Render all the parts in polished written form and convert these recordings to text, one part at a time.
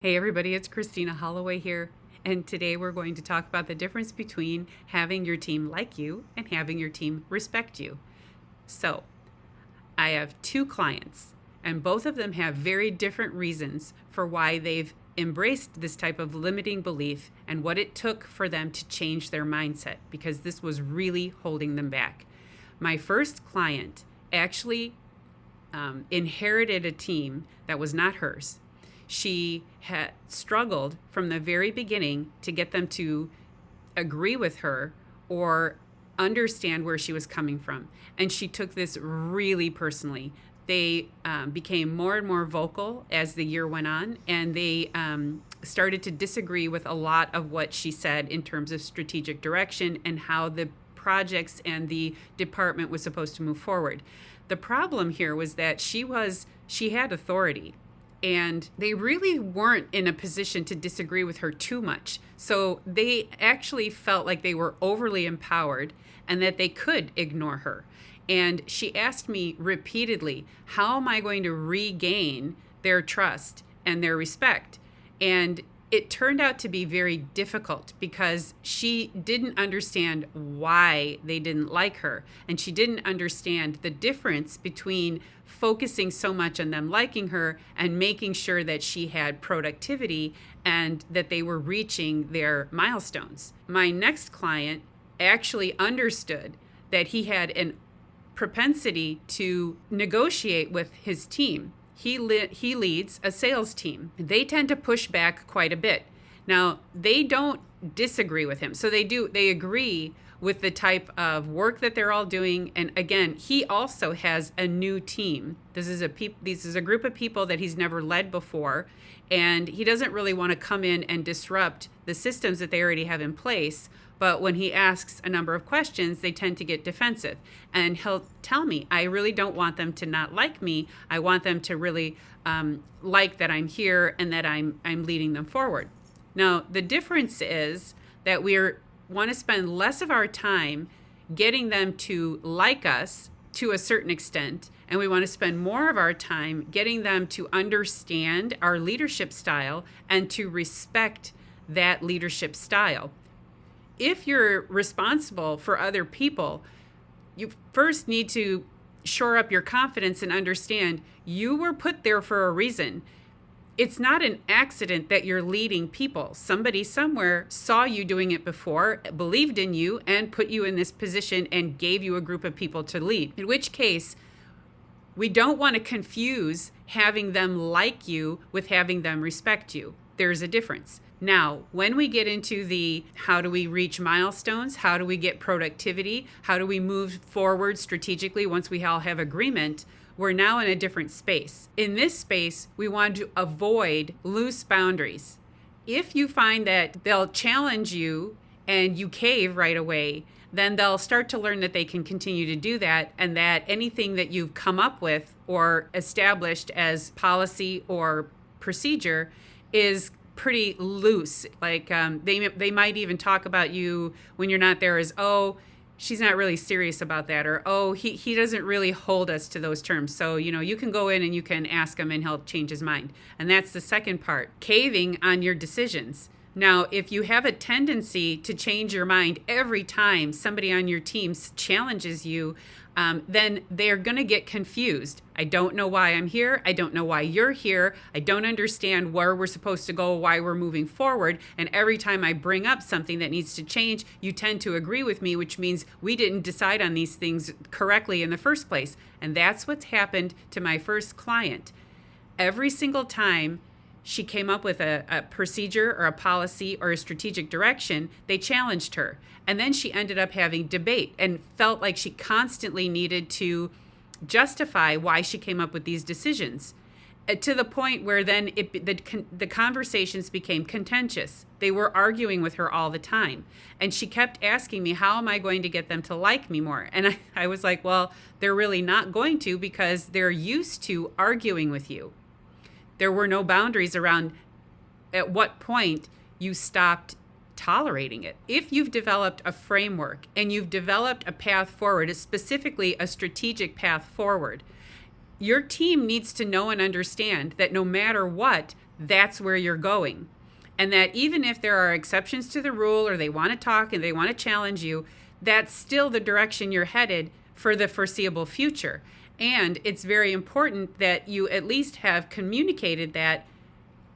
Hey everybody, it's Christina Holloway here, and today we're going to talk about the difference between having your team like you and having your team respect you. So, I have two clients, and both of them have very different reasons for why they've embraced this type of limiting belief and what it took for them to change their mindset because this was really holding them back. My first client actually inherited a team that was not hers. She had struggled from the very beginning to get them to agree with her or understand where she was coming from. And she took this really personally. They became more and more vocal as the year went on, and they started to disagree with a lot of what she said in terms of strategic direction and how the projects and the department was supposed to move forward. The problem here was that she had authority, and they really weren't in a position to disagree with her too much. So they actually felt like they were overly empowered and that they could ignore her. And she asked me repeatedly, how am I going to regain their trust and their respect? And it turned out to be very difficult because she didn't understand why they didn't like her. And she didn't understand the difference between focusing so much on them liking her and making sure that she had productivity and that they were reaching their milestones. My next client actually understood that he had an propensity to negotiate with his team. He leads a sales team. They tend to push back quite a bit. Now, they don't disagree with him. So they agree with the type of work that they're all doing. And again, he also has a new team. This is a group of people that he's never led before. And he doesn't really want to come in and disrupt the systems that they already have in place. But when he asks a number of questions, they tend to get defensive. And he'll tell me, I really don't want them to not like me. I want them to really like that I'm here and that I'm leading them forward. Now, the difference is that we want to spend less of our time getting them to like us to a certain extent, and we want to spend more of our time getting them to understand our leadership style and to respect that leadership style. If you're responsible for other people, you first need to shore up your confidence and understand you were put there for a reason. It's not an accident that you're leading people. Somebody somewhere saw you doing it before, believed in you, and put you in this position and gave you a group of people to lead. In which case, we don't want to confuse having them like you with having them respect you. There's a difference. Now, when we get into the how do we reach milestones, how do we get productivity, how do we move forward strategically once we all have agreement, we're now in a different space. In this space, we want to avoid loose boundaries. If you find that they'll challenge you and you cave right away, then they'll start to learn that they can continue to do that, and that anything that you've come up with or established as policy or procedure is pretty loose. Like they might even talk about you when you're not there as, oh, she's not really serious about that, or oh, he doesn't really hold us to those terms. So, you can go in and you can ask him and he'll change his mind. And that's the second part, caving on your decisions. Now, if you have a tendency to change your mind every time somebody on your team challenges you, then they're going to get confused. I don't know why I'm here. I don't know why you're here. I don't understand where we're supposed to go, why we're moving forward. And every time I bring up something that needs to change, you tend to agree with me, which means we didn't decide on these things correctly in the first place. And that's what's happened to my first client. Every single time she came up with a procedure or a policy or a strategic direction, they challenged her. And then she ended up having debate and felt like she constantly needed to justify why she came up with these decisions, to the point where then the conversations became contentious. They were arguing with her all the time. And she kept asking me, how am I going to get them to like me more? And I was like, well, they're really not going to, because they're used to arguing with you. There were no boundaries around at what point you stopped tolerating it. If you've developed a framework and you've developed a path forward, specifically a strategic path forward, your team needs to know and understand that no matter what, that's where you're going. And that even if there are exceptions to the rule or they want to talk and they want to challenge you, that's still the direction you're headed for the foreseeable future. And it's very important that you at least have communicated that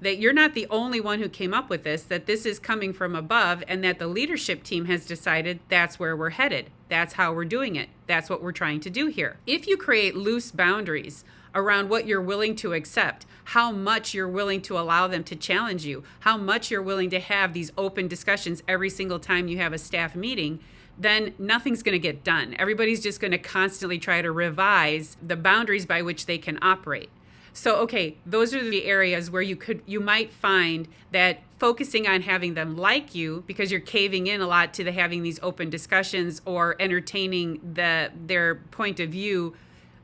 you're not the only one who came up with this, that this is coming from above, and that the leadership team has decided that's where we're headed. That's how we're doing it. That's what we're trying to do here. If you create loose boundaries around what you're willing to accept, how much you're willing to allow them to challenge you, how much you're willing to have these open discussions every single time you have a staff meeting, then nothing's going to get done. Everybody's just going to constantly try to revise the boundaries by which they can operate. So, okay, those are the areas where you might find that focusing on having them like you, because you're caving in a lot to having these open discussions or entertaining their point of view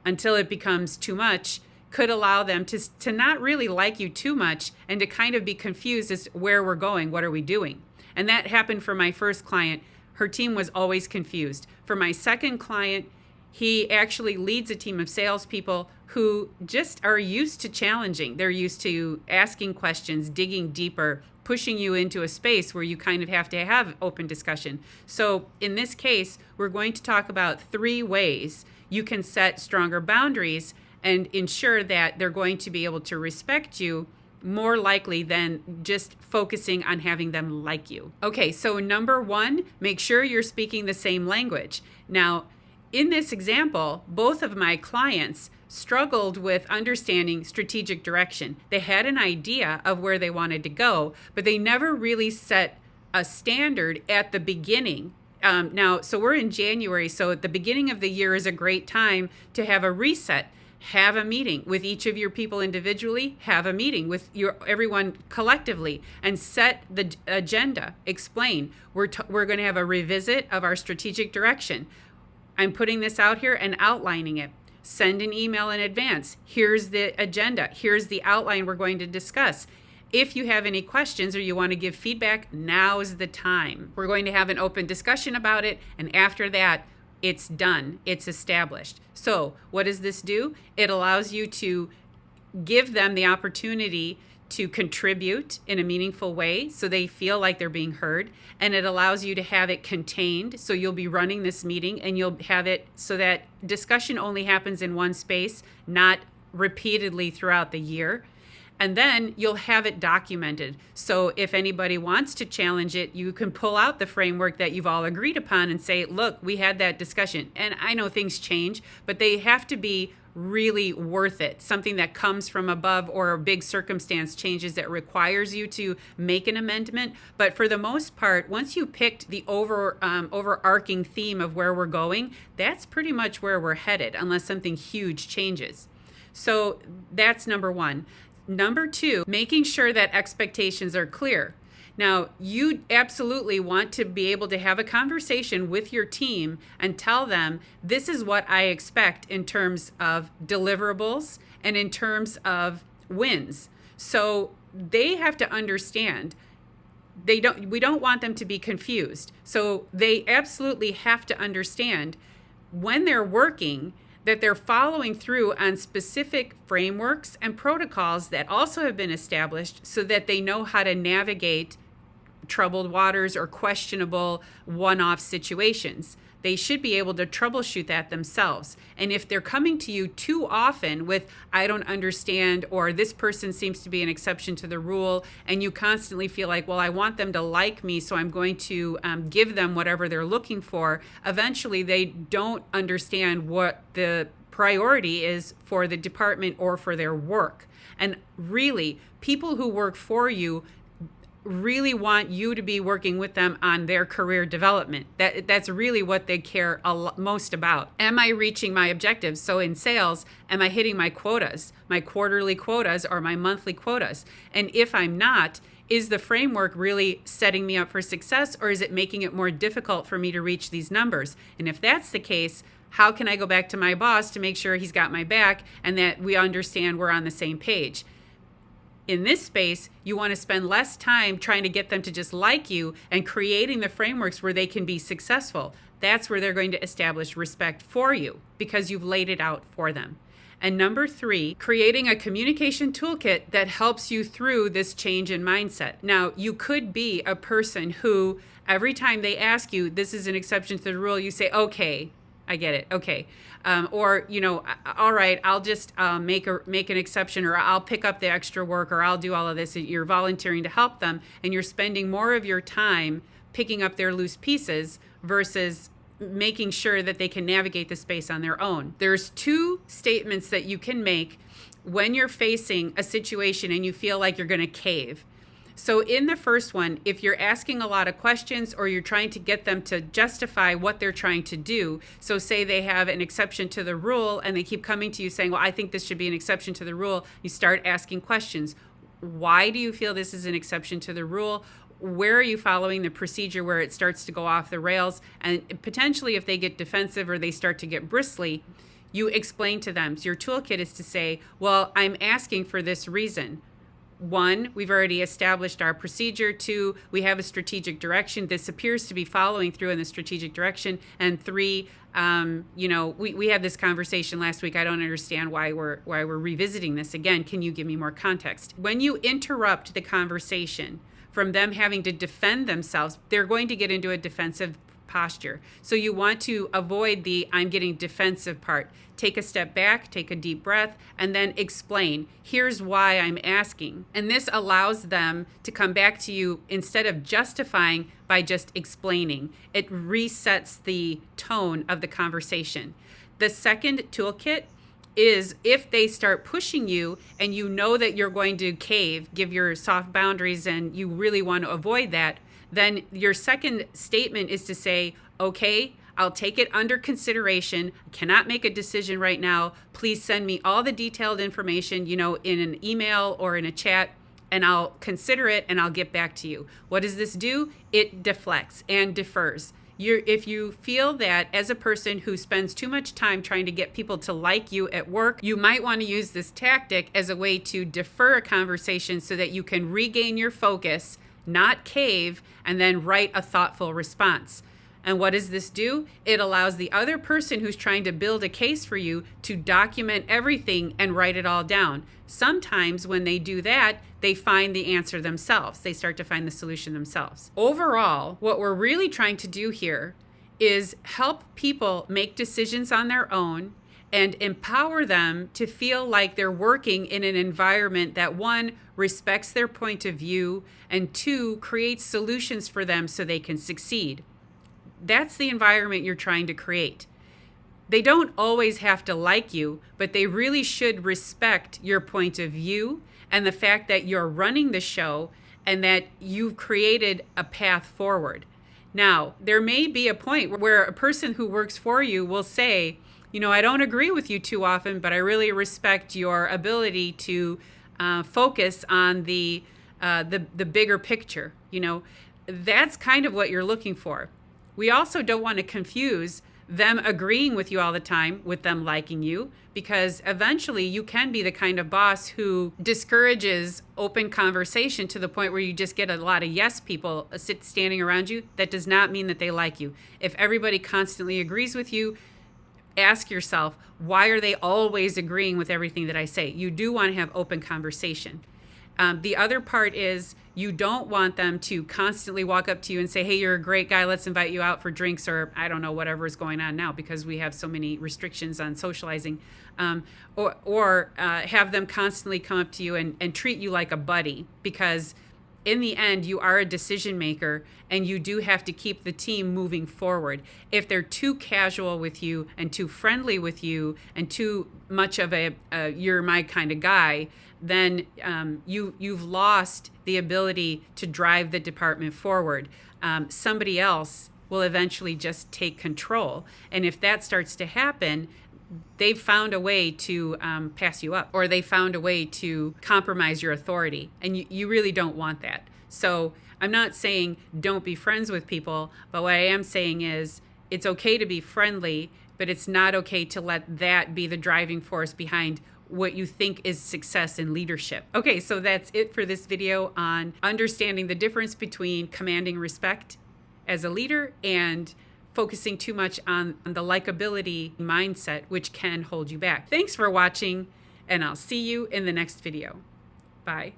until it becomes too much, could allow them to not really like you too much and to kind of be confused as to where we're going, what are we doing? And that happened for my first client. Her team was always confused. For my second client, he actually leads a team of salespeople who just are used to challenging. They're used to asking questions, digging deeper, pushing you into a space where you kind of have to have open discussion. So in this case, we're going to talk about 3 ways you can set stronger boundaries and ensure that they're going to be able to respect you more likely than just focusing on having them like you. Okay, so number 1, make sure you're speaking the same language. Now, in this example, both of my clients struggled with understanding strategic direction. They had an idea of where they wanted to go, but they never really set a standard at the beginning. Now, so we're in January, so at the beginning of the year is a great time to have a reset. Have a meeting with each of your people individually, have a meeting with everyone collectively, and set the agenda. Explain. We're going to have a revisit of our strategic direction. I'm putting this out here and outlining it. Send an email in advance. Here's the agenda. Here's the outline we're going to discuss. If you have any questions or you want to give feedback, now is the time. We're going to have an open discussion about it, and after that, it's done. It's established. So what does this do? It allows you to give them the opportunity to contribute in a meaningful way so they feel like they're being heard. And it allows you to have it contained. So you'll be running this meeting and you'll have it so that discussion only happens in one space, not repeatedly throughout the year. And then you'll have it documented. So if anybody wants to challenge it, you can pull out the framework that you've all agreed upon and say, look, we had that discussion. And I know things change, but they have to be really worth it. Something that comes from above or a big circumstance changes that requires you to make an amendment. But for the most part, once you picked the overarching theme of where we're going, that's pretty much where we're headed, unless something huge changes. So that's number 1. Number 2, making sure that expectations are clear. Now, you absolutely want to be able to have a conversation with your team and tell them, this is what I expect in terms of deliverables and in terms of wins. So they have to understand. We don't want them to be confused. So they absolutely have to understand when they're working that they're following through on specific frameworks and protocols that also have been established so that they know how to navigate troubled waters or questionable one-off situations. They should be able to troubleshoot that themselves. And if they're coming to you too often with, I don't understand, or this person seems to be an exception to the rule, and you constantly feel like, well, I want them to like me, so I'm going to give them whatever they're looking for, eventually they don't understand what the priority is for the department or for their work. And really, people who work for you really want you to be working with them on their career development. That's really what they care most about. Am I reaching my objectives? So in sales, am I hitting my quotas, my quarterly quotas or my monthly quotas? And if I'm not, is the framework really setting me up for success, or is it making it more difficult for me to reach these numbers? And if that's the case, how can I go back to my boss to make sure he's got my back and that we understand we're on the same page? In this space, you want to spend less time trying to get them to just like you and creating the frameworks where they can be successful. That's where they're going to establish respect for you because you've laid it out for them. And number 3, creating a communication toolkit that helps you through this change in mindset. Now, you could be a person who every time they ask you, this is an exception to the rule, you say, okay, I get it. Okay. Or, all right, I'll just make an exception, or I'll pick up the extra work, or I'll do all of this. You're volunteering to help them, and you're spending more of your time picking up their loose pieces versus making sure that they can navigate the space on their own. There's 2 statements that you can make when you're facing a situation and you feel like you're going to cave. So in the first one, if you're asking a lot of questions or you're trying to get them to justify what they're trying to do, so say they have an exception to the rule and they keep coming to you saying, well, I think this should be an exception to the rule. You start asking questions. Why do you feel this is an exception to the rule? Where are you following the procedure where it starts to go off the rails? And potentially if they get defensive or they start to get bristly, you explain to them. So your toolkit is to say, well, I'm asking for this reason. 1, we've already established our procedure. 2, we have a strategic direction. This appears to be following through in the strategic direction. And 3, we had this conversation last week. I don't understand why we're revisiting this again. Can you give me more context? When you interrupt the conversation from them having to defend themselves, they're going to get into a defensive posture. So you want to avoid the I'm getting defensive part. Take a step back, take a deep breath, and then explain, here's why I'm asking. And this allows them to come back to you instead of justifying by just explaining. It resets the tone of the conversation. The second toolkit is if they start pushing you and you know that you're going to cave, give your soft boundaries, and you really want to avoid that, then your second statement is to say, okay, I'll take it under consideration. I cannot make a decision right now. Please send me all the detailed information, in an email or in a chat, and I'll consider it and I'll get back to you. What does this do? It deflects and defers. If you feel that as a person who spends too much time trying to get people to like you at work, you might want to use this tactic as a way to defer a conversation so that you can regain your focus, not cave, and then write a thoughtful response. And what does this do? It allows the other person who's trying to build a case for you to document everything and write it all down. Sometimes when they do that, they find the answer themselves. They start to find the solution themselves. Overall, what we're really trying to do here is help people make decisions on their own and empower them to feel like they're working in an environment that, 1, respects their point of view, and 2, creates solutions for them so they can succeed. That's the environment you're trying to create. They don't always have to like you, but they really should respect your point of view and the fact that you're running the show and that you've created a path forward. Now, there may be a point where a person who works for you will say, I don't agree with you too often, but I really respect your ability to focus on the bigger picture. That's kind of what you're looking for. We also don't want to confuse them agreeing with you all the time with them liking you, because eventually you can be the kind of boss who discourages open conversation to the point where you just get a lot of yes people standing around you. That does not mean that they like you. If everybody constantly agrees with you, ask yourself, why are they always agreeing with everything that I say? You do want to have open conversation. The other part is you don't want them to constantly walk up to you and say, hey, you're a great guy, let's invite you out for drinks, or I don't know, whatever is going on now because we have so many restrictions on socializing, or have them constantly come up to you and treat you like a buddy, because in the end, you are a decision maker and you do have to keep the team moving forward. If they're too casual with you and too friendly with you and too much of a you're my kind of guy, then you've lost the ability to drive the department forward. Somebody else will eventually just take control. And if that starts to happen, they've found a way to pass you up, or they found a way to compromise your authority. And you really don't want that. So I'm not saying don't be friends with people, but what I am saying is it's okay to be friendly, but it's not okay to let that be the driving force behind what you think is success in leadership. Okay, so that's it for this video on understanding the difference between commanding respect as a leader and focusing too much on the likability mindset, which can hold you back. Thanks for watching, and I'll see you in the next video. Bye.